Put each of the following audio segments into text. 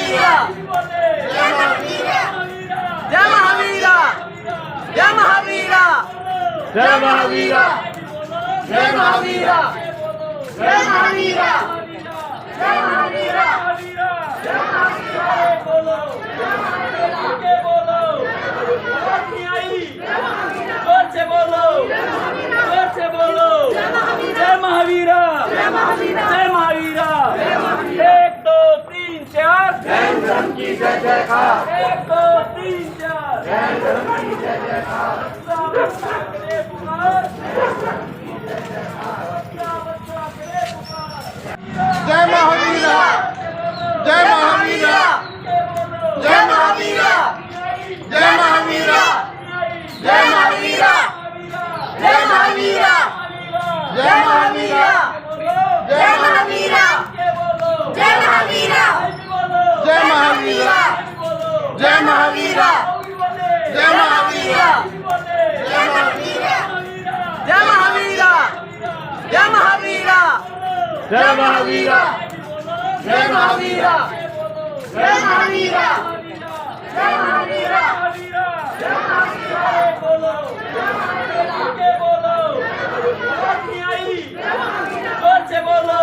महावीरा, जय महावीरा, जय महावीरा, जय महावीरा, जय महावीरा, जय महावीरा, जय महावीरा, जय महावीरा, जोर से बोलो, जोर से बोलो, जय महावीरा, जय महावीरा, 1 2 3 4 जय धर्म की जय जयकार, 1 2 3 4 जय धर्म की जय जयकार, जय महावीरा, जय महावीरा, जय महावीरा, जय महावीरा, जय महावीरा, जय महावीरा, जय महावीरा, जय महावीरा, जय महावीरा, जय महावीरा, जय महावीरा, जय महावीरा, जय महावीरा, जय महावीरा, जय महावीरा, जय महावीरा, जय महावीरा, जय महावीरा, जय महावीरा, जोर से बोलो,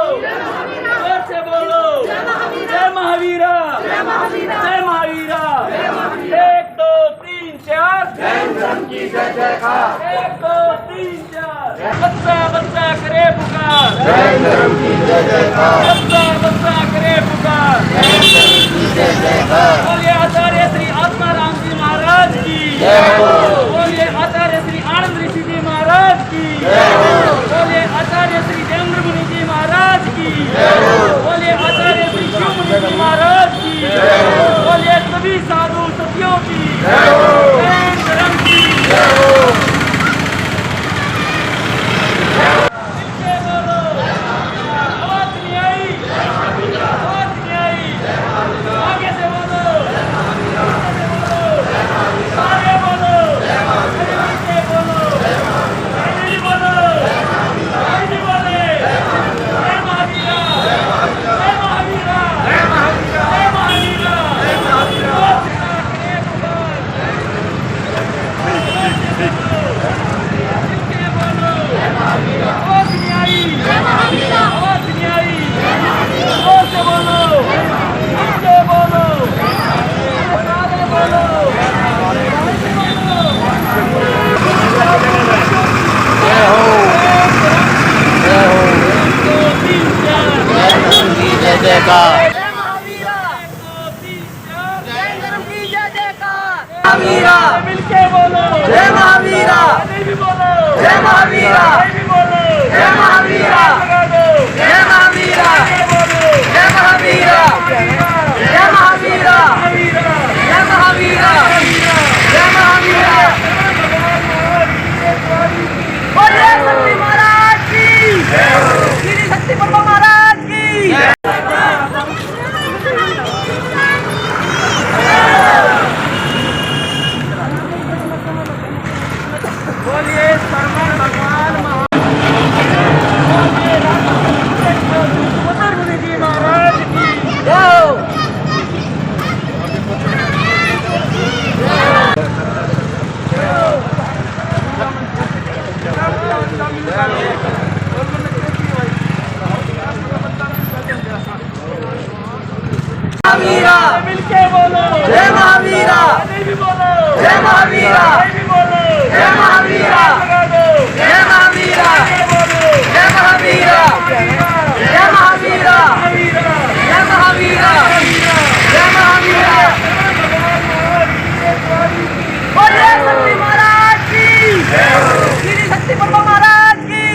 जोर से बोलो, जय महावीरा, जय महावीरा, 1 2 3 4 जय धर्म की जय जयकार, 1 2 3 4 बच्चा बच्चा करे पुकार, जय धर्म की जय जयकार, बच्चा बच्चा करे पुकार, जय धर्म की जय जयकार, बोलिए आचार्य श्री आत्माराम जी महाराज की जय हो, बोलिए आचार्य श्री आनंद ऋषि जी महाराज की जय हो, बोलिए आचार्य श्री जयेंद्र मुनि जी महाराज की जय हो, बोलिए आचार्य श्री शिव मुनि जी महाराज की जय हो, बोलिए सभी साधु सतियों की जय हो, जय धर्म की जय हो, मिलके बोलो, आवाज नहीं आई, आवाज नहीं आई, आगे से बोलो, आगे बोलो, मिलके बोलो, नहीं बोलो, नहीं बोले, जय महावीरा, जय महावीरा, जय महावीरा, जय महावीरा, जय महावीरा, मिलके बोलो, आवाज नहीं आई, आवाज नहीं आई, जोर से बोलो, मिलके बोलो, सारे बोलो, जय हो, जय हो, 1 2 3 4 जय धर्म की जय जयकार, जय महावीरा, 1 2 3 4 जय धर्म की जय जयकार, महावीरा, मिलके बोलो, जय महावीरा, नहीं भी बोलो, जय महावीरा, नहीं भी बोलो, जय महावीरा, जय महावीरा, जय महावीरा, जय महावीरा, जय महावीरा, जय महावीरा, बोलिए शक्ति महाराज की, श्री शक्ति बाबा महाराज की, बोलिए शरवण भगवान मुनि जी महाराज की जय। महावीरा, मिलके बोलो, जय महावीरा, नहीं भी बोलो, जय महावीरा, नहीं भी बोलो, जय महावीरा, जय महावीरा, जय महावीरा, जय महावीरा, जय महावीरा, जय महावीरा, बोलिए शक्ति महाराज की, श्री शक्ति बाबा महाराज की,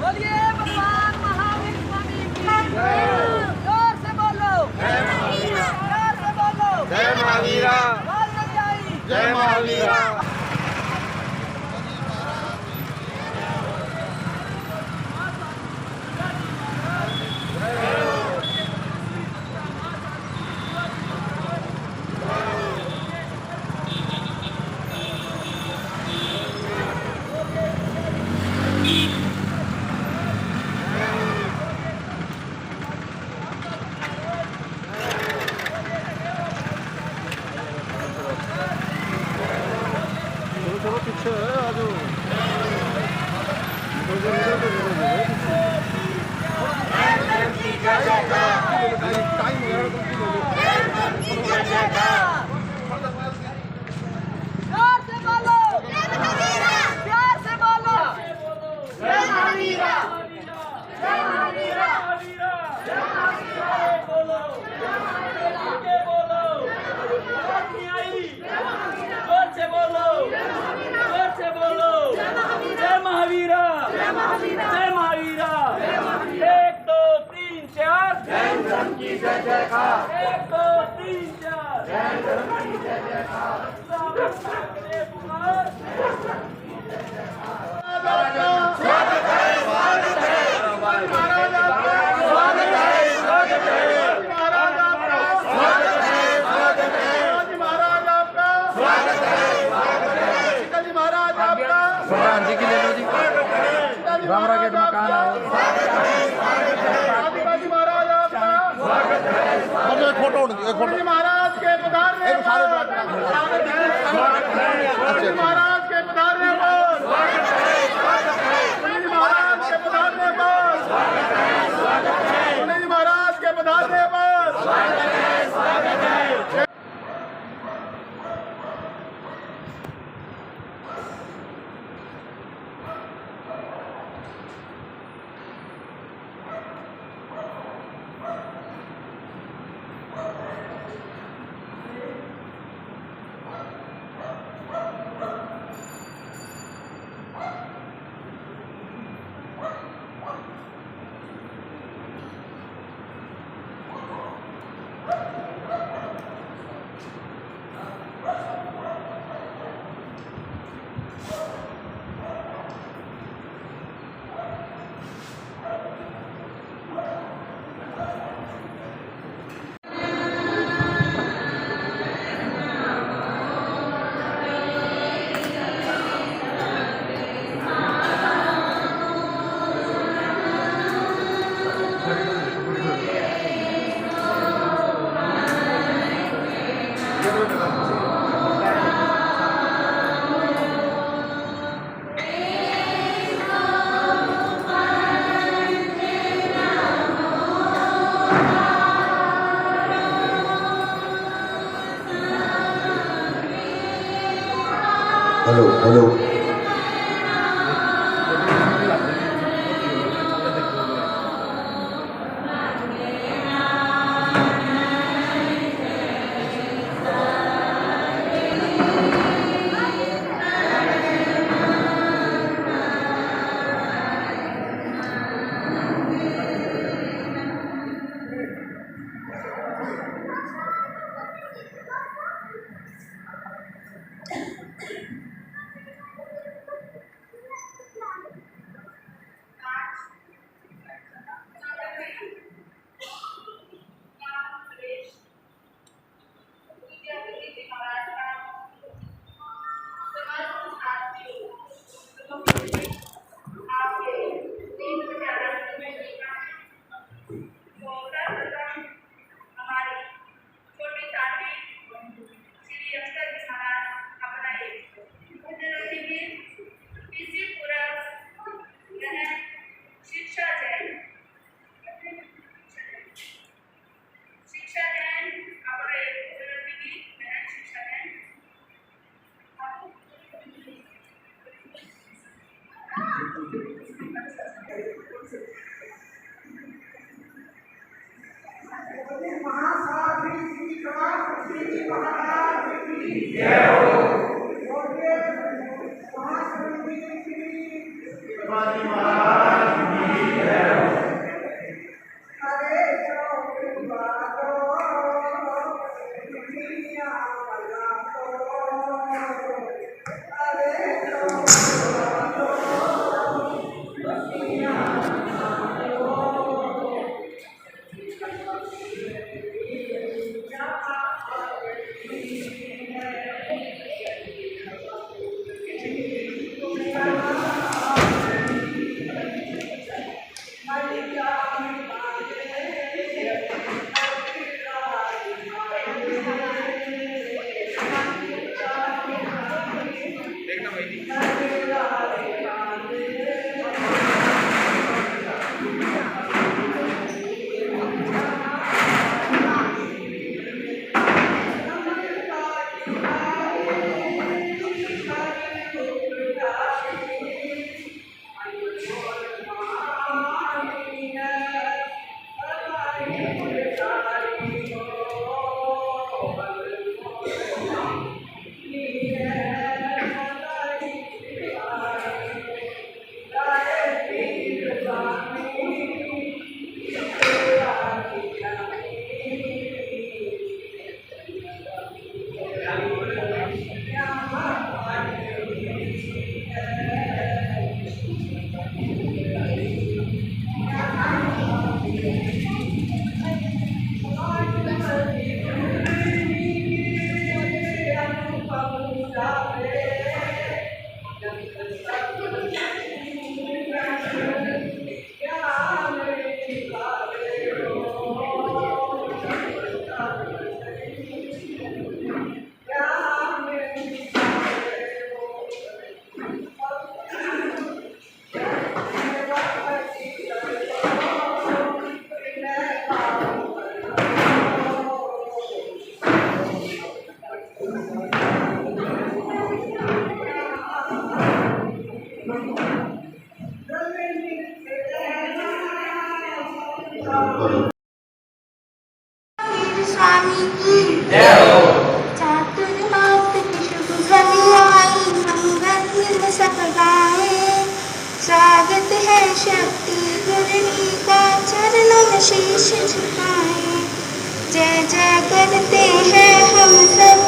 बोलिए भगवान महावीर स्वामी की, जोर से बोलो, जोर से बोलो, जय महावीरा, आवाज नहीं आई, जय महावीरा, जय जयकार 1 2 3 4 जैन धर्म की जय जयकार प्रधान जी की ले लो जी रामरा गेट मकान फोटो महाराज के पधारने महाराज के पधारने पर महाराज के पधारने पर महाराज के पधारने पर हेलो हेलो हेलो स्वामी की जय हो। चातुर्मास की शुभ घड़ी आई, मंगल दिन सब गाए। स्वागत है शक्ति गुरनी का, चरणों में शीश झुकाए। जय जय करते हैं हम सब,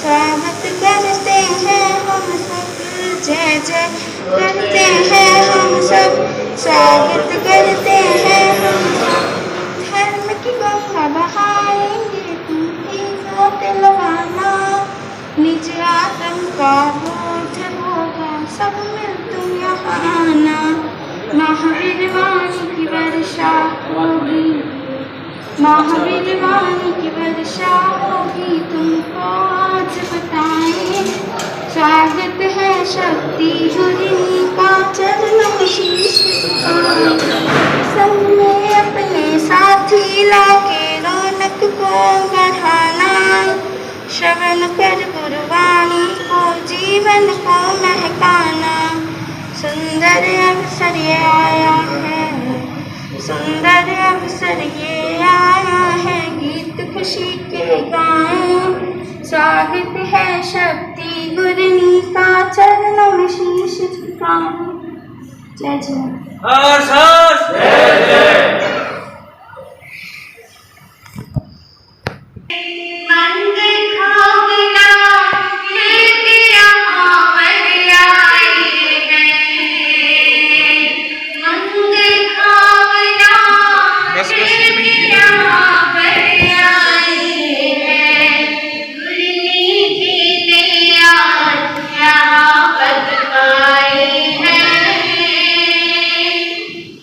स्वागत करते हैं हम सब। जय जय करते हैं हम सब, स्वागत करते हैं हम सब। धर्म की गंगा बहाएंगे, तुमकी जोत लगाना। निज आत्म का बोध होगा, सब मिल तुम यहाँ आना। महावीर वाणी की वर्षा होगी, महावीर वाणी की वर्षा होगी, तुमको आज बताएं। स्वागत है शक्ति गुरनी का, चरणों में शीश झुकाएं। संग में अपने साथी लाके रौनक को बढ़ाना। श्रवण कर गुरुवाणी को, जीवन को महकाना। सुंदर अवसर ये आया है, सुंदर अवसर ये आया है, गीत खुशी के गाएं। स्वागत है शक्ति गुरनी का, चरणों में शीश झुकाएं। जय जय। हर्ष हर्ष जय जय।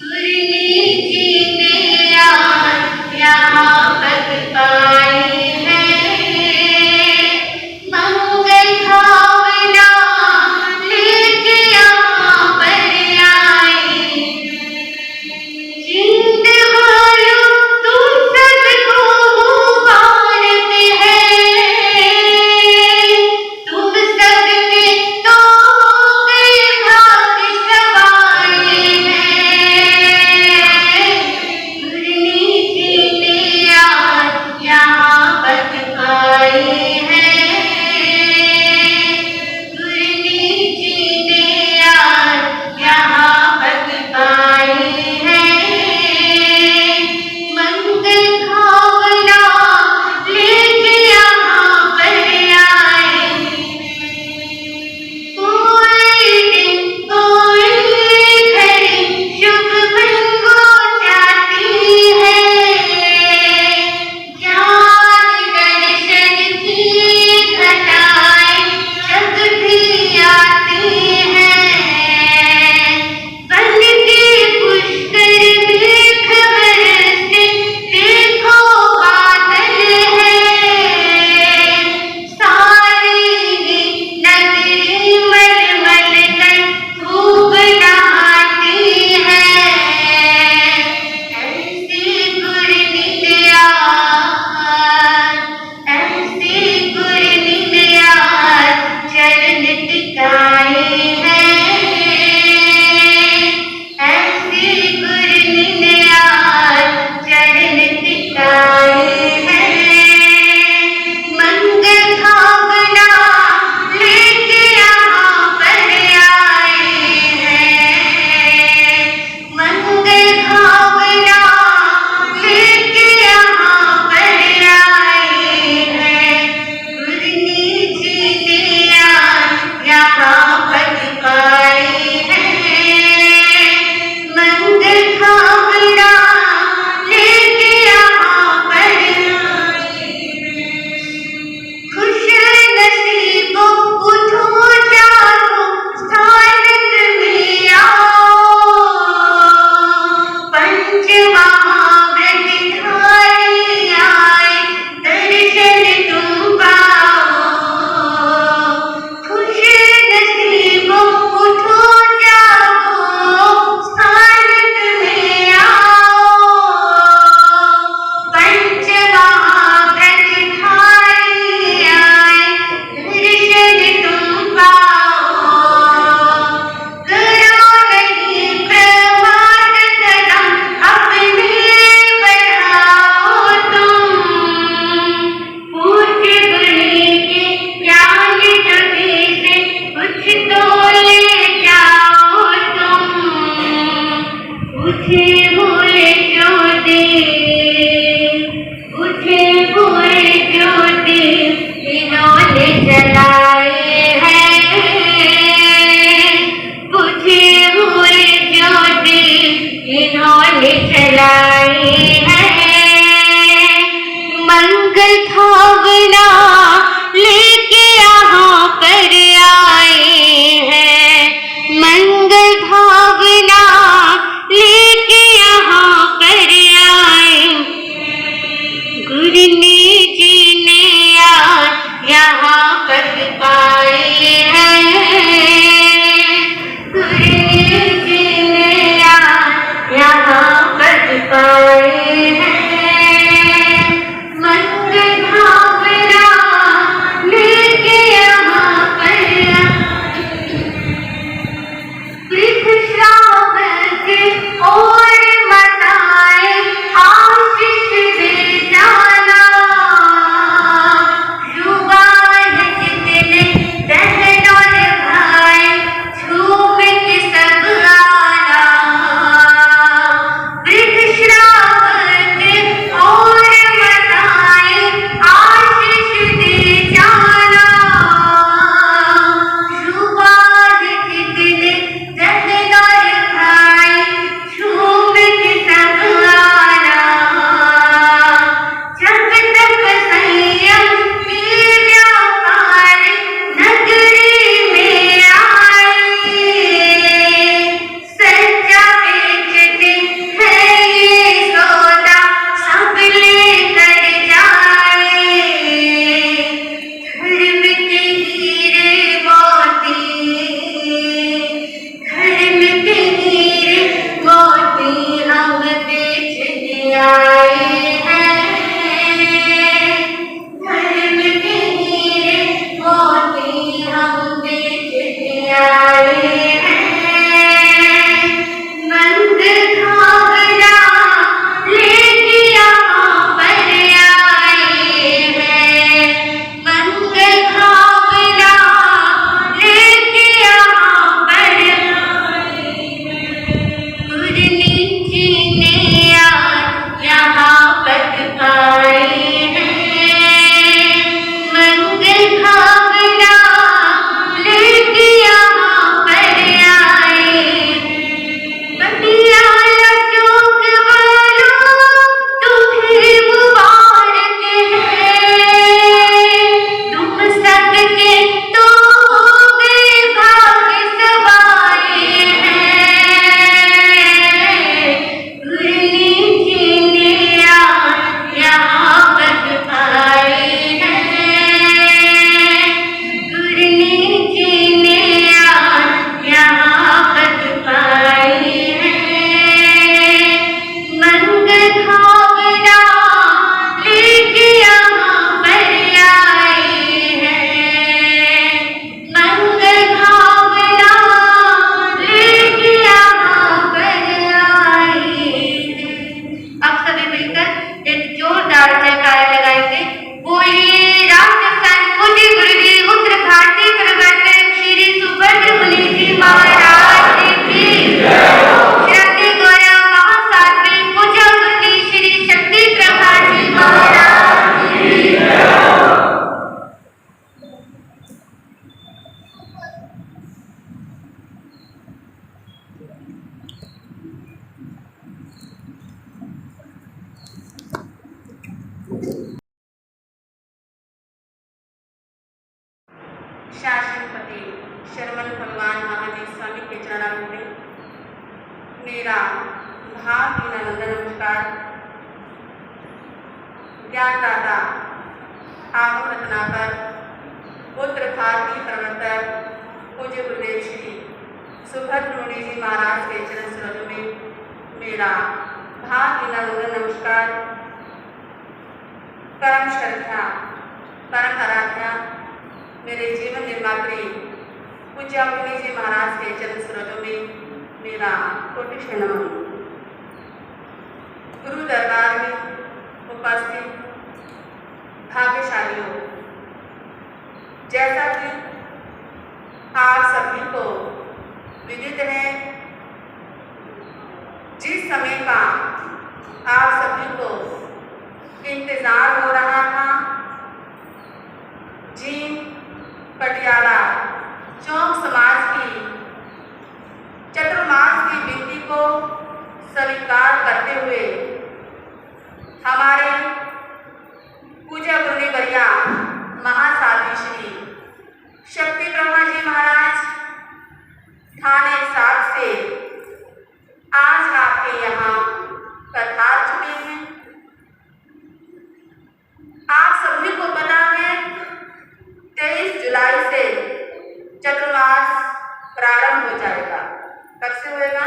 गुरनी जी मेरा भावहीन नमस्कार। ज्ञानदाता आगम रत्नाकर पुत्र भारती प्रवर्तक पूज्य गुरुदेव श्री सुभद्र मुनि जी महाराज के चरण सरोज में मेरा भावहीन नमस्कार। परम श्रद्धा परम आराध्या मेरे जीवन निर्मात्री पूज्य मुनि जी महाराज के चरण सरोज में मेरा कोटि नमन। गुरु दरबार में उपस्थित भाग्यशालियों, जैसा कि आप सभी को विदित है, जिस समय का आप सभी को इंतजार हो रहा था, जिन पटियाला चौक समाज की चतुर्मास की विनती को स्वीकार करते हुए हमारे पूज्य गुरुवर्या महासाध्वी श्री शक्ति ब्रह्मा जी महाराज थाने 7 से आज आपके यहाँ पधार चुके हैं। आप सभी को पता है 23 जुलाई से चतुर्मास प्रारंभ हो जाएगा। कब से होएगा?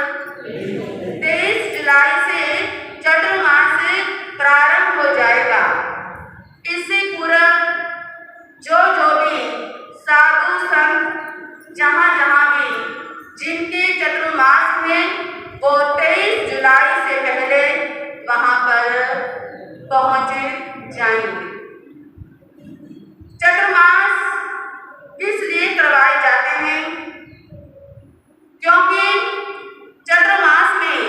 23 जुलाई से चतुर्मास प्रारंभ हो जाएगा। इससे पूर्व जो भी साधु संत जहाँ भी जिनके चतुर्मास में वो 23 जुलाई से पहले वहाँ पर पहुँच जाएंगे। चतुर्मास इसलिए करवाए जाते हैं क्योंकि चतुर्मास में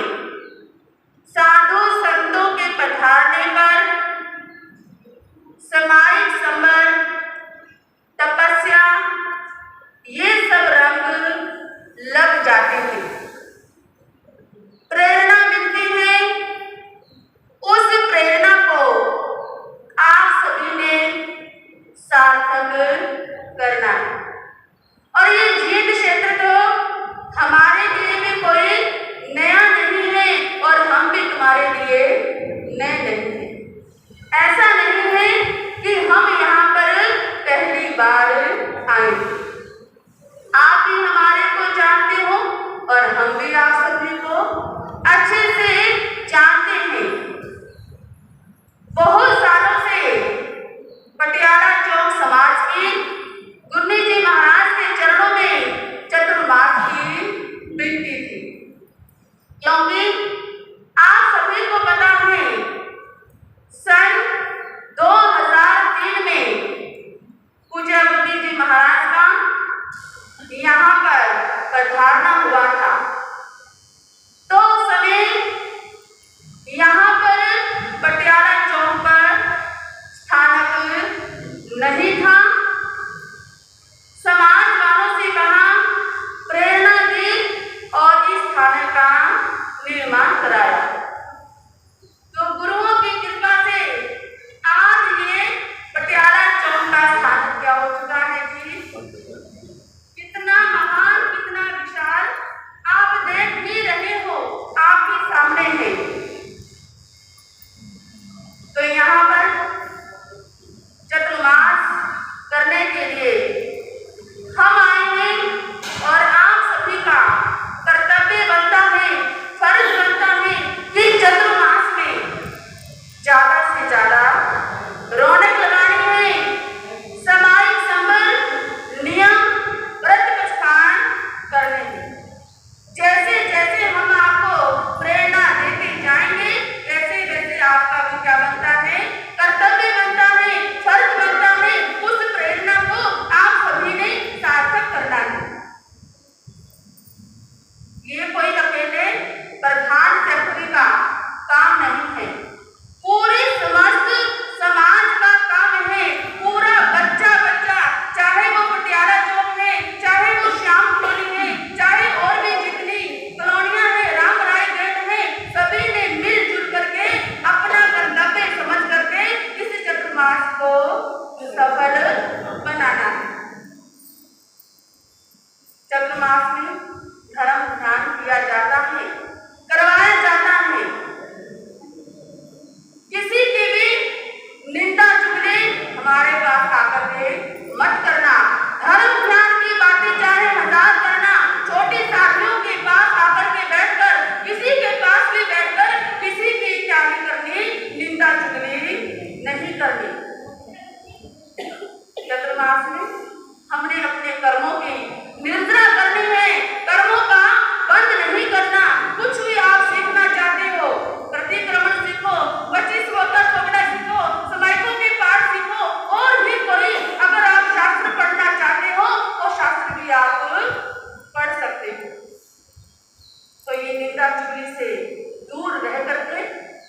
साधु संतों के पधारने पर सामायिक संबर, तपस्या, ये सब रंग लग जाते हैं, प्रेरणा मिलती है। उस प्रेरणा को आप सभी ने सार्थक करना है। और ये जीत क्षेत्र तो हमारे लिए भी कोई नया नहीं है और हम भी तुम्हारे लिए नए नहीं हैं। ऐसा नहीं है कि हम यहाँ पर पहली बार आए। आप भी हमारे को जानते हो और हम भी आप सभी को अच्छे से जानते हैं। बहुत सालों से पटियाला चौक समाज की गुरनी जी महाराज के चरणों में चतुर्मास की विनती थी, क्योंकि आप सभी को पता है सन 2003 में पूज्य गुरनी जी महाराज का यहाँ पर पधारना हुआ था। तो उस समय यहाँ पर पटियाला चौक पर स्थानक नहीं था। समाज वालों से कहा, प्रेरणा दी और इस स्थानक का निर्माण कराया। तो गुरुओं की कृपा से आज ये पटियाला चौक का स्थानक क्या हो चुका है जी? कितना महान, कितना विशाल आप देख भी रहे हो, आपके सामने है। तो यहाँ पर चतुर्मास करने के लिए हम आए हैं और आप सभी का कर्तव्य बनता है, फर्ज बनता है निंदा चुगली से दूर रह करके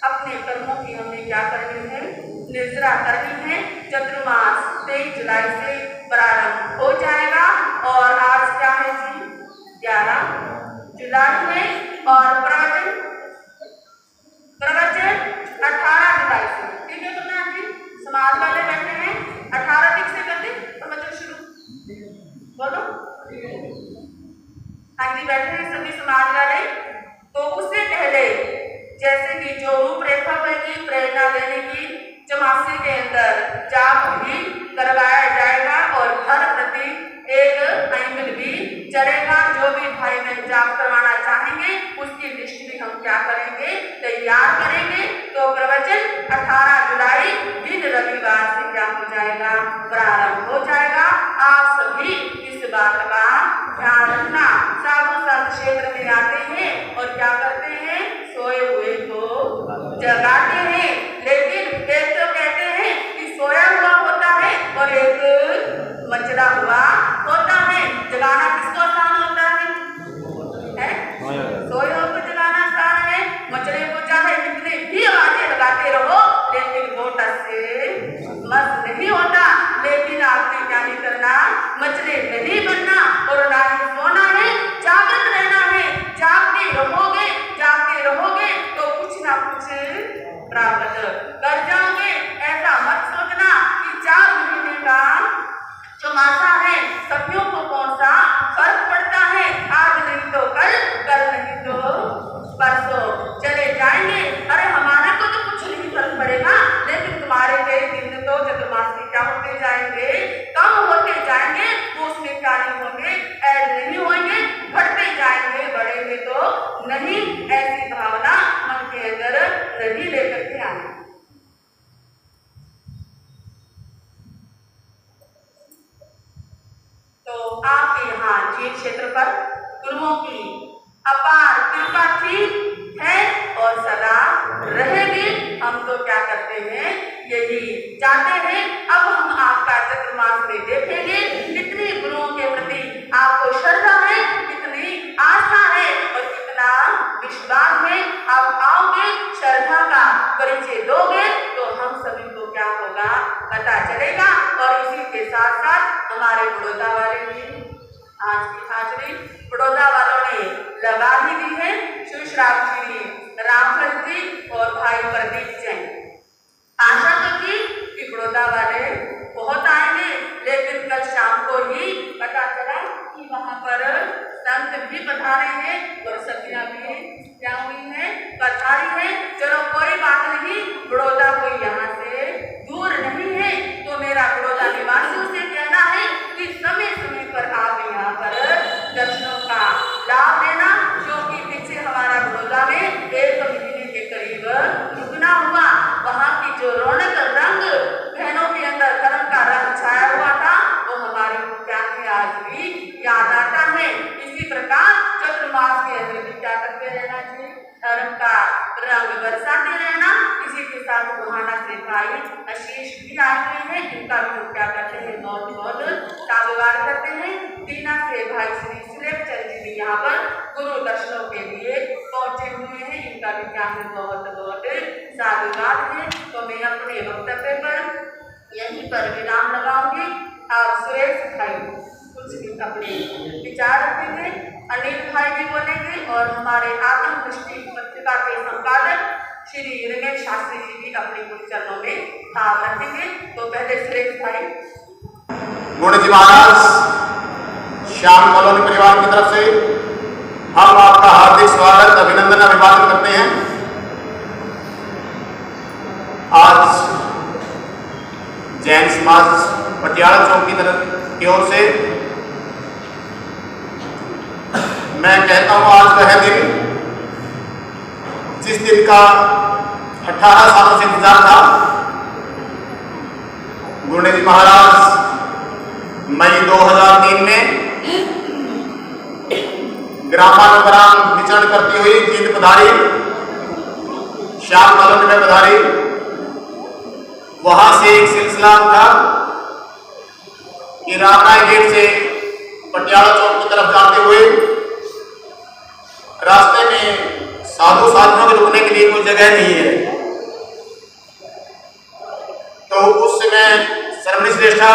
अपने कर्मों की हमें क्या करनी है, निर्जरा करनी है। चतुर्मास 23 जुलाई से प्रारंभ हो जाएगा और आज क्या है जी, 11 जुलाई है और प्रवचन 18 जुलाई से, ठीक है प्रधान जी। समाज वाले बैठे हैं, 18 तारीख से कर दे प्रवचन शुरू, बोलो। हाँ जी, बैठे हैं सभी समाज वाले। तो उससे पहले जैसे कि जो रूपरेखा बनेगी प्रेरणा देने की, चौमासे के अंदर जाप भी करवाया जाएगा और हर प्रति एक एंगल भी चलेगा। जो भी भाई बहन जाप करवाना चाहेंगे उसकी लिस्ट भी हम क्या करेंगे, तैयार करेंगे। तो प्रवचन 18 जुलाई दिन रविवार से क्या हो जाएगा, प्रारंभ हो जाएगा। आप सभी इस बात का ध्यान रखना। साधु संत क्षेत्र में आते हैं और क्या करते हैं, सोए हुए को जगाते हैं। लेकिन एक तो कहते हैं कि सोया हुआ होता है और एक मचला हुआ होता है। जगाना किसको आसान होता है? सोए हुए को जगाना आसान है। मचले को चाहे कितने भी आवाजें लगाते रहो लेकिन वो टस से मस्त नहीं होता। लेकिन आपने क्या नहीं करना, मचले नहीं बनना और ना ही सोना है, जागृत रहना है। जागते रहोगे तो कुछ ना कुछ प्राप्त कर जाओगे। ऐसा मत सोचना कि 4 महीने का चौमासा है, सभ्यों को कौन सा फर्क पड़ता है, आज नहीं तो कल नहीं तो परसों चले जाएंगे। अरे हमारा को तो कुछ नहीं फर्क पड़ेगा, लेकिन तुम्हारे कई दिन तो चतुर्मासी क्या होते जाएंगे, कम होते जाएंगे। वो उसमें क्या नहीं होंगे, ऐड नहीं होंगे, घटते जाएंगे, बढ़ेंगे तो नहीं। ऐसी भावना मन के अंदर नहीं लेकर के आए। तो आपके यहाँ जीव क्षेत्र पर गुरुओं की अपार कृपा थी, है और सदा रहेगी। हम तो क्या करते हैं, यही चाहते हैं। अब हम आपका चतुर्मास में देखेंगे कितनी गुरुओं के प्रति आपको श्रद्धा है, कितनी आस्था है और कितना विश्वास है। आप आओगे, श्रद्धा का परिचय दोगे तो हम सभी को क्या होगा, पता चलेगा। और इसी के साथ साथ हमारे बड़ौदा वाले भी आज की हाजिरी बड़ौदा वालों ने लगा ही दी है। सुश्राव श्री रामफल जी और भाई प्रदीप जैन। आशा तो थी कि बड़ौदा वाले बहुत आएंगे, लेकिन कल शाम को ही पता चला कि वहां पर संत भी पधारे हैं और सखियां भी क्या हुई है, पधारी है। चलो कोई बात नहीं, बड़ौदा कोई यहाँ से दूर नहीं है। तो मेरा बड़ौदा निवासियों से कहना है कि समय समय पर आप यहाँ पर दर्शनों का लाभ लेना, क्योंकि पीछे हमारा बड़ौदा में 1 महीने के करीब रुकना हुआ। वहाँ की जो रौनक रंग बहनों के अंदर धर्म का रंग छाया हुआ था, वो हमारे क्या है आज भी याद आता है। इसी प्रकार चतुर्मास के अंदर भी क्या करते रहना चाहिए, धर्म का रंग बरसाते रहना। इसी के साथ बुहाना से भाई आशीष भी आए हुए हैं, इनका भी हम क्या करते हैं, बहुत बहुत साधुवाद करते हैं। दीना से भाई श्री सुलेखचंद जी भी यहाँ पर गुरु दर्शनों के लिए पहुंचे हुए हैं, इनका भी क्या है, बहुत बहुत साधुवाद है। तो मैं अपने वक्तव्य पर यहीं पर विराम लगाऊंगी। आप सुरेश भाई कुछ भी अपने विचार रखेंगे, अनिल भाई भी बोलेंगे और हमारे आत्म दृष्टि पत्रिका के संपादक श्री रमेश शास्त्री जी भी अपने कुछ चरणों में भाव रखेंगे। तो पहले सुरेश भाई। गुण जी महाराज, श्याम कॉलोनी परिवार की तरफ से हम आपका हार्दिक स्वागत, अभिनंदन, अभिवादन करते हैं। आज जैन समाज पटियाला चौक की तरफ की ओर से मैं कहता हूं, आज वह दिन जिस दिन का 18 सालों से इंतजार था। गुरु जी महाराज मई 2003 में ग्रामानुग्राम विचरण करती हुई जींद पधारी, श्याम कॉलोनी में पधारी। वहां से एक सिलसिला था कि रामराय गेट से पटियाला चौक की तरफ जाते हुए रास्ते में साधु साधुओं के रुकने के लिए कोई जगह नहीं है। तो उस समय सर्वनी श्रेष्ठा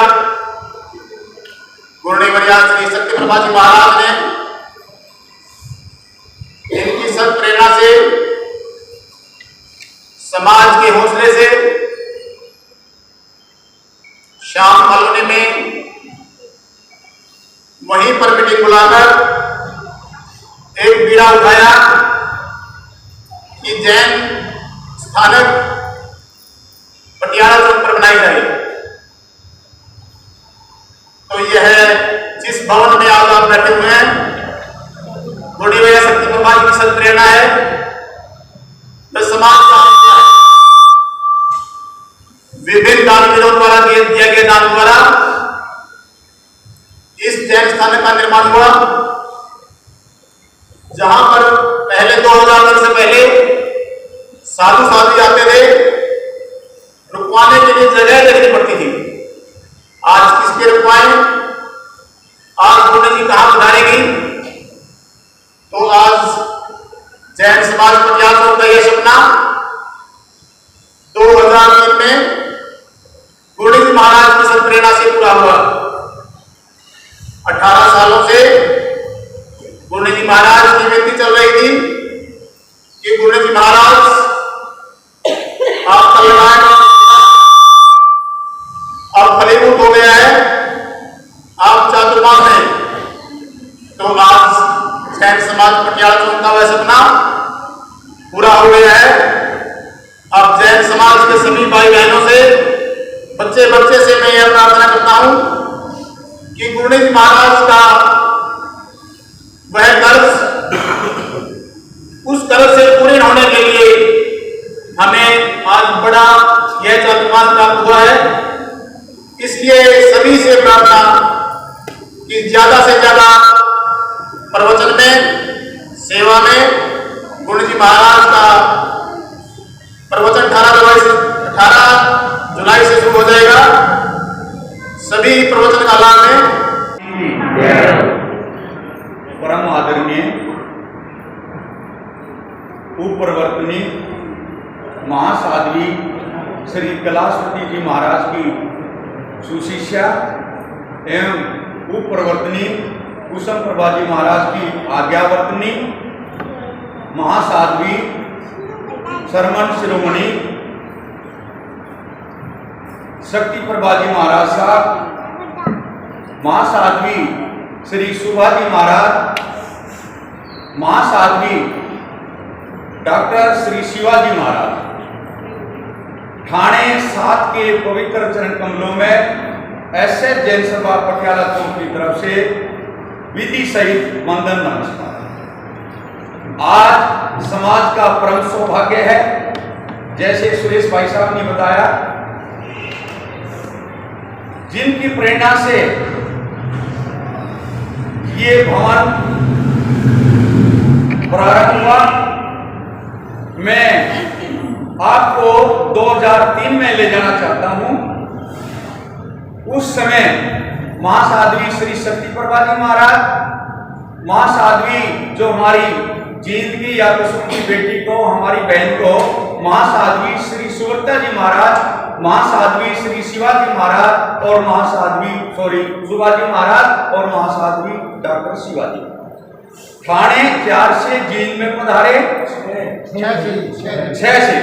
गुरुदेवरिया श्री सत्य प्रभा जी महाराज ने इनकी सब प्रेरणा से, समाज के हौसले से श्याम कॉलोनी में वहीं पर मीटिंग बुलाकर एक बीड़ा उठाया कि जैन स्थानक पटियाला चौक पर बनाई जाए। तो यह जिस भवन में आज आप बैठे हुए हैं, गुरुदेव शक्ति प्रभा की सद प्रेरणा है, वह समाज का विभिन्न दानवीरों द्वारा दिया गया दान द्वारा इस जैन स्थानक का निर्माण हुआ, जहां पर पहले 2000 वर्ष से पहले साधु साधु जाते थे, रुकवाने के लिए जगह देखनी पड़ती थी। आज किसके रुकवाएं? आज गुरु जी कहां सुधारेगी? तो आज जैन समाज पटियाला चौक का यह सपना 2003 में गुरु जी महाराज की सब प्रेरणा से पूरा हुआ। 18 सालों से गुरु जी महाराज की विनती चल रही थी कि गुरु जी महाराज आपका लगान अब फलीभूत हो गया है, आप चातुर्मास हैं। तो आज जैन समाज पटियाला चौक का वह सपना पूरा हो गया है। अब जैन समाज के सभी भाई बहनों से, बच्चे बच्चे से मैं यह प्रार्थना करता हूं कि गुरु जी महाराज का वह कर्ज, उस कर्ज से पूरे होने के लिए हमें आज बड़ा यह चातुर्मास प्राप्त हुआ है। इसलिए सभी से प्रार्थना कि ज्यादा से ज्यादा प्रवचन में, सेवा में गुरु जी महाराज का प्रवचन 18 जुलाई से शुरू हो जाएगा। सभी प्रवचन काला में परम आदरणीय उपप्रवर्तनी महासाध्वी श्री कैलाशपति जी महाराज की सुशिष्या एवं उपप्रवर्तनी कुसुम प्रभा जी महाराज की आज्ञावर्तनी महासाध्वी शर्मन शिरोमणि शक्ति प्रभा जी महाराज साहब, महासाध्वी श्री सुभा जी महाराज, महासाध्वी डॉक्टर श्री शिवाजी महाराज, ठाणे 7 के पवित्र चरण कमलों में एसएस जैन सभा पटियाला चौक की तरफ से विधि सहित वंदन नमस्कार। आज समाज का परम सौभाग्य है, जैसे सुरेश भाई साहब ने बताया, जिनकी प्रेरणा से ये भवन प्रारंभ हुआ। मैं आपको 2003 में ले जाना चाहता हूं। उस समय महासाध्वी श्री शक्ति प्रभा जी महाराज, महासाध्वी जो हमारी जिंदगी या कुसुम की बेटी को, हमारी बहन को, महासाध्वी श्री सुवत्ता जी महाराज, महासाध्वी श्री शिवाजी महाराज और सुभाजी महाराज और महासाध्वी डॉक्टर शिवाजी ठाणे 4 से जींद में पधारे। 6 से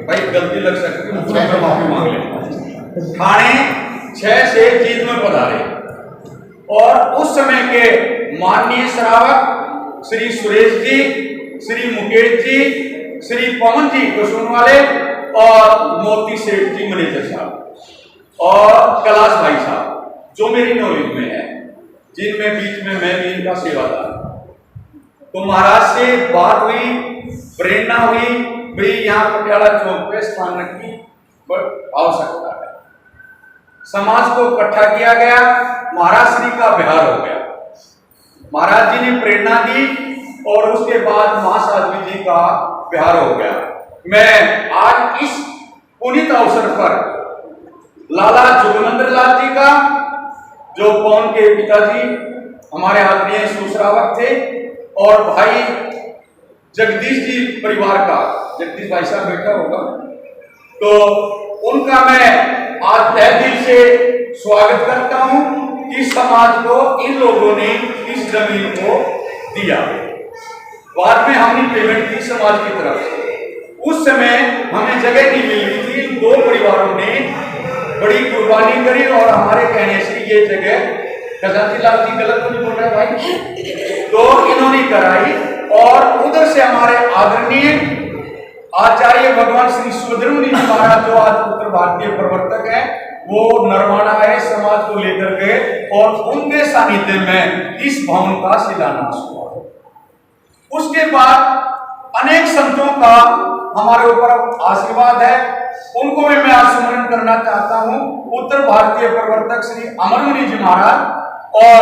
भाई गलती लग सकती है, माफी मांग ले। ठाणे 6 से जींद में पधारे और उस समय के माननीय श्रावक श्री सुरेश जी, श्री मुकेश जी, श्री पवन जी कुसुम वाले और मोती सेठ जी मैनेजर साहब और कैलाश भाई साहब, जो मेरी नॉलेज में है, जिनमें बीच में मैं भी इनका सेवादार। तो महाराज से बात हुई, प्रेरणा हुई, भाई यहाँ पटियाला चौक पे स्थानक की आवश्यकता है। समाज को इकट्ठा किया गया, महाराज श्री का बिहार हो गया। महाराज जी ने प्रेरणा दी और उसके बाद महासाध्वी जी का बिहार हो गया। मैं आज इस पुनीत अवसर पर लाला जोगनंद्र लाल जी का, जो पवन के पिताजी हमारे आदरणीय सुश्रावक थे, और भाई जगदीश जी परिवार का, जगदीश भाई साहब बैठा होगा, तो उनका मैं आज तहे दिल से स्वागत करता हूं कि समाज को इन लोगों ने इस जमीन को दिया। बाद में हमने पेमेंट की समाज की तरफ से, उस समय हमें जगह नहीं मिल रही थी। दो परिवारों ने बड़ी कुर्बानी करी और हमारे कहने से ये जगह, खजांची लाल जी गलत तो नहीं बोल रहे भाई, तो इन्होंने कराई। और उधर से हमारे आदरणीय आचार्य भगवान श्री सुभद्रमुनि जी महाराज, जो आज उत्तर भारतीय प्रवर्तक हैं, वो नरवाना आए समाज को लेकर के, और उनके सानिध्य में इस भवन का शिलान्यास हुआ। उसके बाद अनेक संतों का हमारे ऊपर आशीर्वाद है, उनको भी मैं आज स्मरण करना चाहता हूं। उत्तर भारतीय प्रवर्तक श्री अमरमुनि जी महाराज और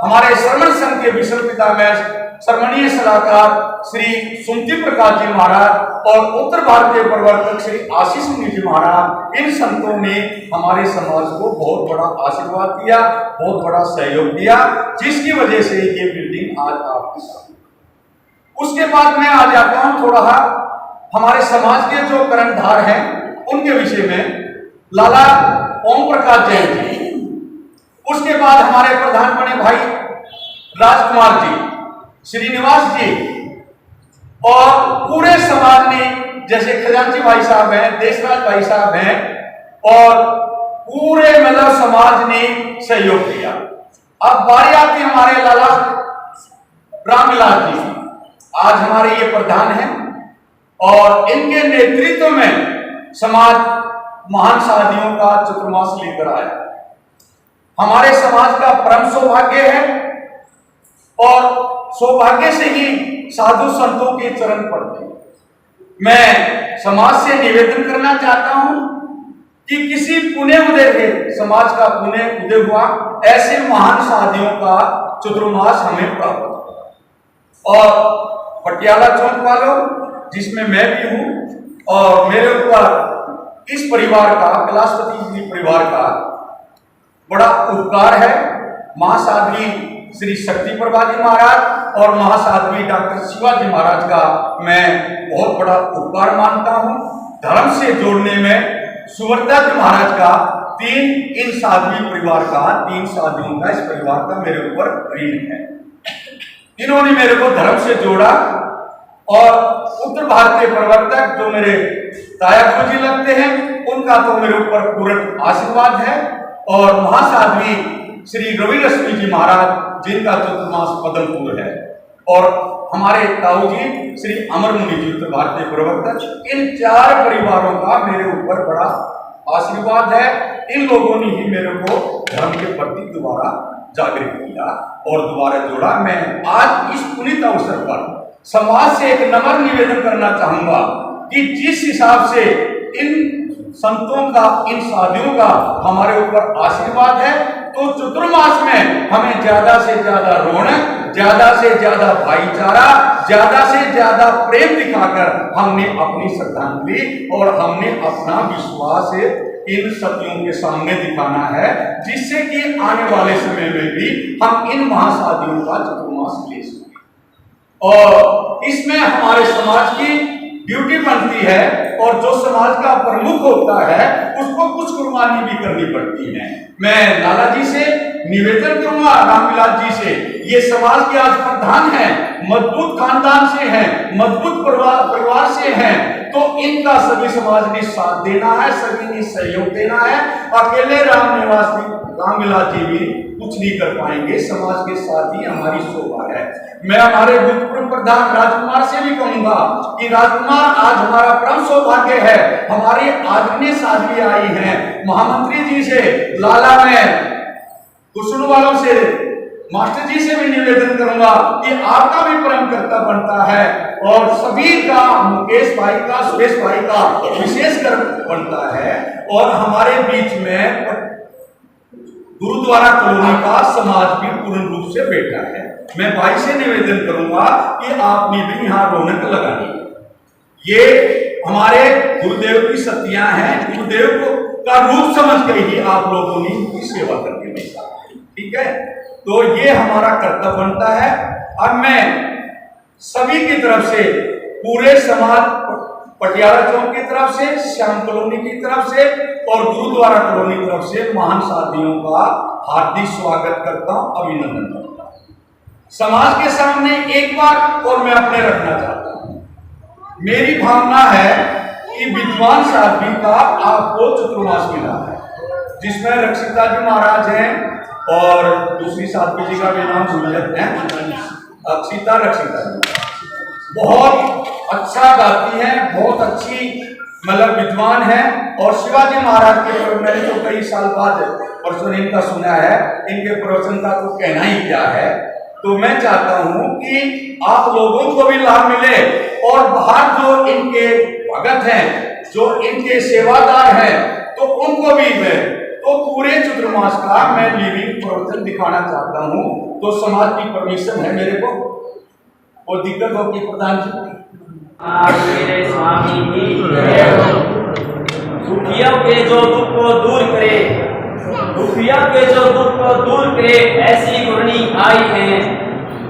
हमारे श्रमण संघ के विश्व पिता में श्रमणीय सलाहकार श्री सुमति प्रकाश जी महाराज और उत्तर भारतीय प्रवर्तक श्री आशीष मुनि जी महाराज, इन संतों ने हमारे समाज को बहुत बड़ा आशीर्वाद दिया, बहुत बड़ा सहयोग दिया, जिसकी वजह से ये बिल्डिंग आज आपके सामने। उसके बाद मैं आ जाता हूं थोड़ा हमारे समाज के जो कर्णधार हैं उनके विषय में। लाला ओम प्रकाश जैन जी, उसके बाद हमारे प्रधान बने भाई राजकुमार जी, श्रीनिवास जी, और पूरे समाज ने, जैसे खजांची भाई साहब हैं, देशराज भाई साहब हैं, और पूरे मतलब समाज ने सहयोग दिया। अब बारी आती हमारे लाला रामविलास जी, आज हमारे ये प्रधान हैं, और इनके नेतृत्व में समाज महान शादियों का चतुर्मास लेकर आया। हमारे समाज का परम सौभाग्य है, और सौभाग्य से ही साधु संतों के चरण पड़ते हैं। मैं समाज से निवेदन करना चाहता हूं कि किसी पुण्य उदय के, समाज का पुण्य उदय हुआ, ऐसे महान साधियों का चतुर्मास हमें प्राप्त हुआ। और पटियाला चौक वालों, जिसमें मैं भी हूं, और मेरे ऊपर इस परिवार का, कैलाशपति जी परिवार का बड़ा उपकार है। महासाध्वी श्री शक्ति प्रभा जी महाराज और महासाध्वी डॉक्टर शिवाजी महाराज का मैं बहुत बड़ा उपकार मानता हूं। धर्म से जोड़ने में सुवर्ता जी महाराज का, इन साध्वी परिवार का, 3 साध्वियों का, इस परिवार का मेरे ऊपर ऋण है। इन्होंने मेरे को धर्म से जोड़ा, और उत्तर भारतीय प्रवर्तक जो मेरे ताया जी लगते हैं, उनका तो मेरे ऊपर पूर्ण आशीर्वाद है। और महासाध्वी श्री रवि रश्मि जी महाराज, जिनका चतुर्मास पदमपुर है, और हमारे ताऊ जी श्री अमर मुनि जी, उत्तर भारतीय प्रवर्तक, इन 4 परिवारों का मेरे ऊपर बड़ा आशीर्वाद है। इन लोगों ने ही मेरे को धर्म के प्रति दोबारा जागृत किया और दोबारा जोड़ा। मैं आज इस पुनीत अवसर पर समाज से एक नम्र निवेदन करना चाहूंगा कि जिस हिसाब से इन संतों का, इन साधियों का हमारे ऊपर आशीर्वाद है, तो चतुर्मास में हमें ज्यादा से ज्यादा रौनक, ज्यादा से ज्यादा भाईचारा, ज्यादा से ज्यादा प्रेम दिखाकर हमने अपनी श्रद्धांजलि और हमने अपना विश्वास इन सतियों के सामने दिखाना है, जिससे कि आने वाले समय में भी हम इन महासाधियों का चतुर्मास ले सकें। और इसमें हमारे समाज की ड्यूटी बनती है, और जो समाज का प्रमुख होता है उसको कुछ कुर्बानी भी करनी पड़ती है। मैं लाला जी से निवेदन करूंगा, रामविलास जी से, ये समाज के आज प्रधान हैं, मजबूत खानदान से हैं, मजबूत परिवार से हैं, तो इनका सभी समाज ने साथ देना है, सभी ने सहयोग देना है। अकेले रामविलास जी भी कुछ नहीं कर पाएंगे, समाज के साथ ही हमारी शोभा है। मैं हमारे भूतपूर्व प्रधान राजकुमार से भी कहूंगा कि राजकुमार, आज हमारा परम सौभाग्य है, हमारी आदरणीय साध्वी आई हैं। महामंत्री जी से, लाला में कुशल वालों से, मास्टर जी से भी निवेदन करूंगा कि आपका भी परम कर्तव्य बनता है, और सभी का, मुकेश भाई का, सुरेश भाई का विशेष कर्तव्य बनता है। और हमारे बीच में गुरुद्वारा कॉलोनी का समाज भी पूर्ण रूप से बैठा है। मैं भाई से निवेदन करूंगा कि आपने भी यहाँ रौनक लगानी। ये हमारे गुरुदेव की सतियां हैं, गुरुदेव का रूप समझ के ही आप लोगों ने उनकी सेवा करनी है, ठीक है? तो ये हमारा कर्तव्य बनता है। अब मैं सभी की तरफ से पूरे समाज पटियाला चौक की तरफ से, श्याम कॉलोनी की तरफ से और गुरुद्वारा कॉलोनी की तरफ से महान साथियों का हार्दिक स्वागत करता हूं, अभिनंदन करता हूं। समाज के सामने एक बार और मैं अपने रखना चाहता हूं। मेरी भावना है कि विद्वान साध्वी का आपको चतुर्मास मिला है, जिसमें रक्षिता जी महाराज हैं और दूसरी साध्वी जी का भी नाम भूल जाते हैं, रक्षिता जी बहुत अच्छा गाती हैं, बहुत अच्छी मतलब विद्वान है। और शिवाजी महाराज के मैंने तो कई साल बाद प्रवचन इनका सुना है, इनके प्रवचन का तो कहना ही क्या है। तो मैं चाहता हूं कि आप लोगों को भी लाभ मिले और बाहर जो इनके भगत हैं, जो इनके सेवादार हैं, तो उनको भी है। तो पूरे चतुर्मास का मैं लिविंग प्रवचन दिखाना चाहता हूं, तो समाज की परमिशन है मेरे को, और दिक्कत होगी प्रधान जी। मेरे स्वामी की जय हो। दुखियों के जो दुख को दूर करे, दुखियों के जो दुख को दूर करे, ऐसी गुरनी आई है।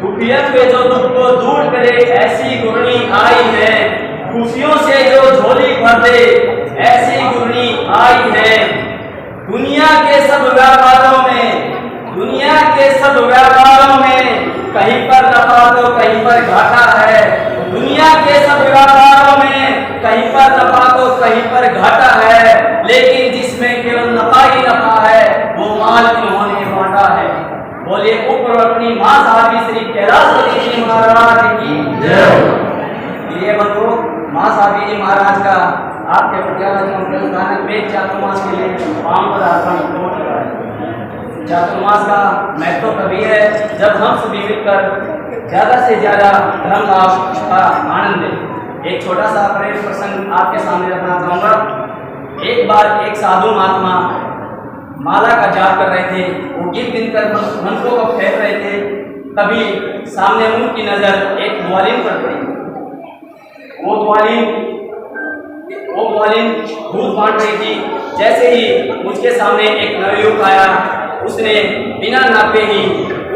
दुखियों के जो दुख को दूर करे, ऐसी गुरनी आई है। खुशियों से जो झोली भर दे, ऐसी गुरनी आई है। दुनिया के सब व्यापारों में, दुनिया के सब व्यापारों में कहीं पर नफा तो कहीं पर घाटा है। दुनिया के सब व्यापारों में कहीं पर नफा तो कहीं पर घाटा है, लेकिन जिसमें केवल नफा ही नफा है, वो माल इन्होंने बांटा है। बोलिए ऊपर अपनी मां साध्वी श्री कैलाशपति जी महाराज की जय हो। ये बंधु मां साध्वी जी महाराज का आपके पटियाला में चातुर्मास के लिए पांव पर अर्पण हो चुका है। चातुर्मास का महत्व तभी है जब हम सभी मिलकर ज्यादा से ज्यादा धर्म लाभ का आनंद लें। एक छोटा सा प्रेम प्रसंग आपके सामने रखना चाहूंगा। एक बार एक साधु महात्मा माला का जाप कर रहे थे, वो गिन गिन कर मंत्रों को फेंक रहे थे। तभी सामने उनकी नजर एक ग्वालिन पर पड़ी। वो ग्वालिन दूध बांट रही थी। जैसे ही उसके सामने एक नवयुवक आया, उसने बिना नापे ही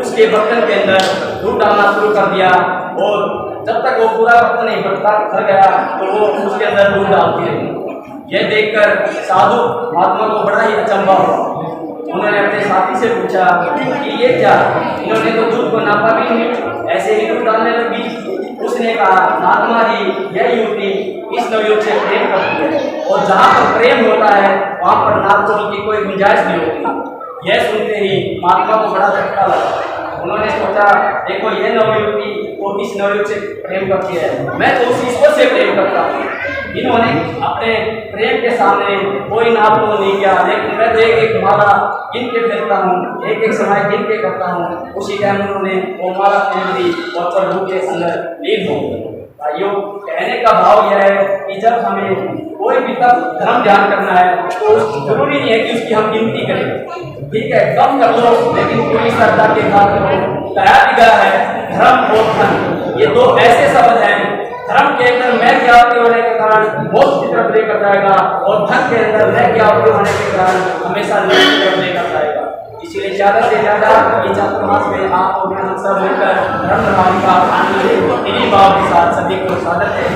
उसके बर्तन के अंदर दूध डालना शुरू कर दिया, और जब तक वो पूरा बर्तन नहीं भर गया तो वो उसके अंदर दूध डालती रही। यह देखकर साधु महात्मा को बड़ा ही अचंभा हुआ। उन्होंने अपने साथी से पूछा कि ये क्या, इन्होंने तो दूध को नापा भी नहीं, ऐसे ही दूध डालने लगी। उसने कहा, महात्मा जी, यह युवती इस नवयुवक से प्रेम करती है, और जहाँ पर प्रेम होता है वहाँ पर नापतोल की कोई गुंजाइश नहीं होती। यह सुनते ही महात्मा को बड़ा झटका लगा। उन्होंने सोचा, देखो ये नवयुवती वो इस नवयुवक से प्रेम करती है, मैं तो उस ईश्वर से प्रेम करता हूँ। इन्होंने अपने प्रेम के सामने कोई नाप तो नहीं किया, लेकिन मैं तो एक एक माला गिन के फेरता हूँ, एक एक समय गिन के करता हूँ। उसी टाइम उन्होंने वो माला फेर दी और प्रभु के अंदर लीन हो गए। भाइयों, कहने का भाव यह है कि जब हमें कोई भी तब धर्म ध्यान करना है तो जरूरी नहीं है कि उसकी हम गिनती करें। ठीक है, कम कर लो, लेकिन पूरी श्रद्धा के साथ करो। कहा गया है धर्म और धन, ये दो ऐसे शब्द हैं। धर्म के अंदर मैं ज्ञापति होने के कारण मोक्ष की तरफ लेकर जाएगा, और धन के अंदर मैं ज्ञापति होने के कारण हमेशा नरक की तरफ लेकर जाएगा। इसलिए ज्यादा से ज्यादा ये चातुर्मास में आप और हम सब मिलकर धर्म धर्म का आनंद लें। इन्हीं भाव के साथ सभी को स्वागत है।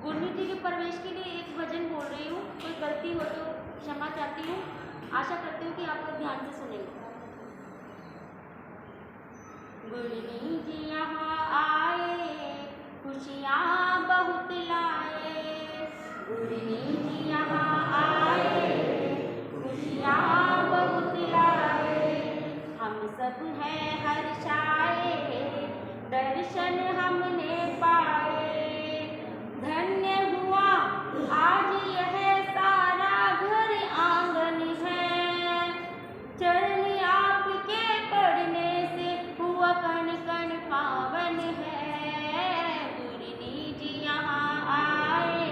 गुरमीत जी के प्रवेश के लिए एक भजन बोल रही हूँ, कोई गलती हो तो क्षमा चाहती हूँ। आशा करती हूँ कि आप लोग ध्यान से सुनेंगे। गुरमीत जी यहाँ आए, खुशियाँ बहुत लाए। गुरमीत जी यहाँ आए, खुशियाँ बहुत लाए। हम सब हैं हर्षाए, दर्शन हमने पाए। धन्य हुआ आज यह सारा घर आंगन है। चरण आपके पढ़ने से हुआ कण कण पावन है। गुरमीत जी यहाँ आए,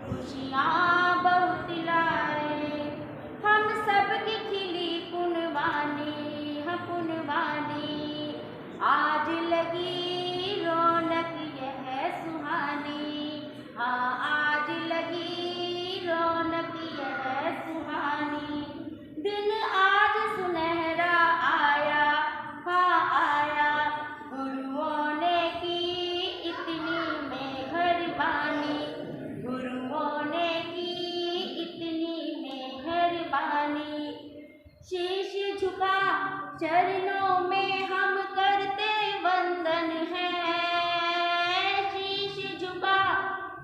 खुशियाँ बहुत लाए। हम सबकी खिली पुनवानी, हम पुनवानी। आज लगी रौनक यह सुहानी, हाँ आज लगी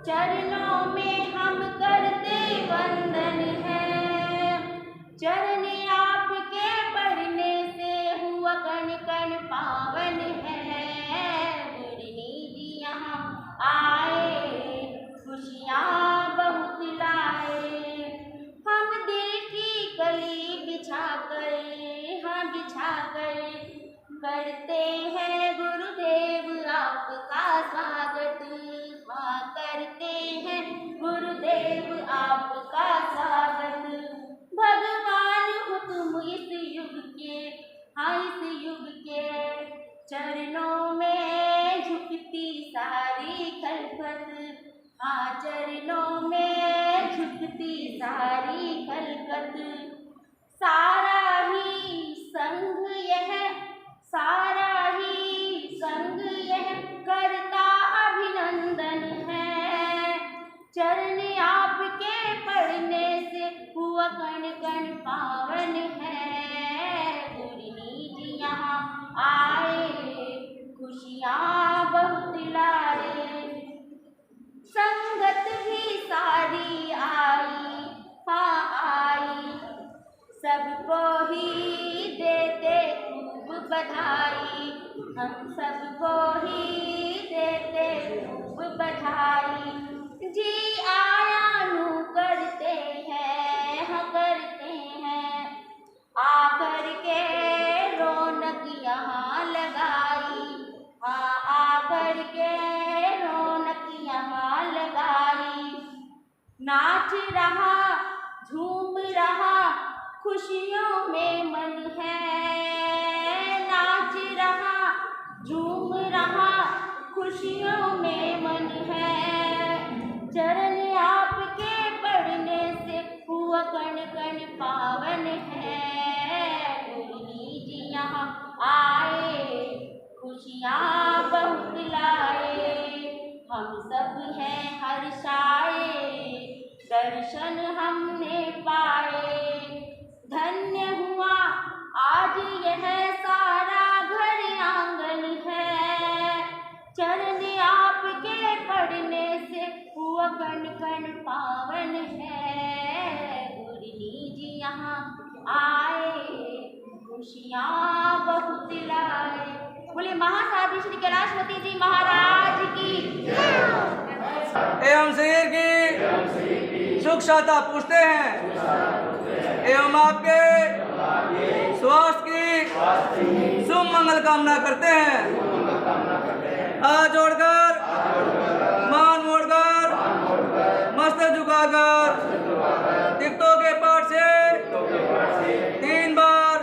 चरणों में हम करते वंदन है। चरण आपके पढ़ने से हुआ कण कण पावन है। मुरली जी यहाँ आए, खुशियाँ बहुत लाए। हम दिल की कली बिछा कर करते हैं गुरुदेव आपका स्वागत। हाँ, करते हैं गुरुदेव आपका स्वागत। भगवान हो तुम इस युग के, हाँ इस युग के। चरणों में झुकती सारी खलकत, हाँ चरणों में झुकती सारी खलकत। सारा ही संघ यह करता अभिनंदन है। चरण आपके पढ़ने से हुआ कण कण पावन है। मुरली जी यहाँ आए, खुशियाँ बहुत लाए। संगत भी सारी आई, हाँ आई। सबको ही देते खूब बधाई, हम सबको ही देते खूब बधाई। जी आयानु करते हैं, हाँ करते हैं। आकर के रौनक यहाँ लगाई, हाँ आकर के रौनक यहाँ लगाई। नाच रहा झूम रहा खुशियों में मन है। नाच रहा झूम रहा खुशियों में मन है। चरण आपके पढ़ने से हुआ कण कण पावन है। मुरली जी यहाँ आए, खुशियाँ बहुत लाए। हम सब हैं हर्षाए, दर्शन हमने पाए। धन्य हुआ आज यह सारा घर आंगन है। चरण आपके पढ़ने से हुआ कण कण पावन है। मुरली जी यहाँ आए, खुशियाँ बहुत लाए। बोले महासाध्वी श्री कैलाशपति जी महाराज की एवं शरीर की सुख शांता पूछते हैं एवं आपके स्वास्थ्य की शुभ मंगल कामना करते हैं। हाथ जोड़कर, मान मोड़कर, मस्तक झुकाकर तिक्तों के पाठ से 3 बार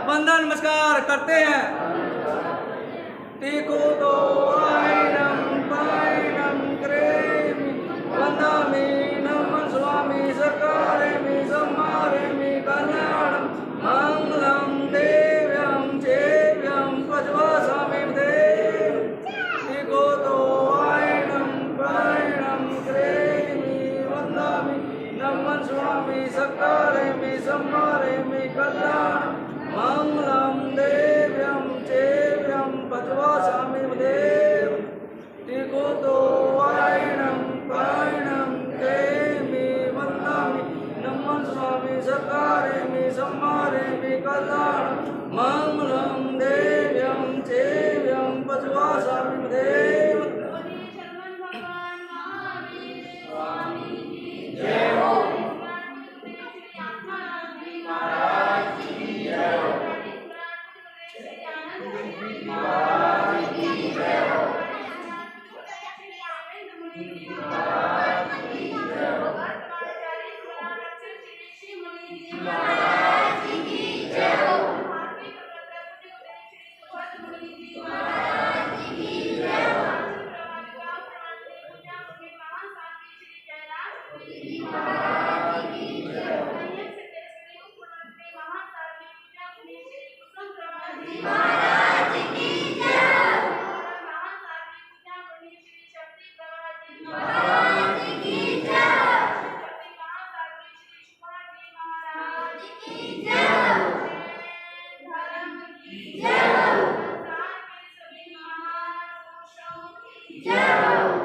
वंदन नमस्कार करते हैं। टीको तो आयनम पायनम क्रेमि वंदामि नमः स्वामी सकारेमि सम्मारेमि कल्याणम मंगलम देव्यम चेव्यम पज्वासामि देव। टीको तो आयनम पायनम क्रेमि वंदामि नमः स्वामी सकारेमि सम्मारेमि कल्याणम मंगलम देव्यम चेव्यम पज्वासामि देव। टीको तो आयनम पायनम क्रेमि वंदामि नमः स्वामी सकारेमि सम्मारेमि कल्याणम मंगलम देव्यम चेव्यम पज्वासामि देव। जय हो। जय हो।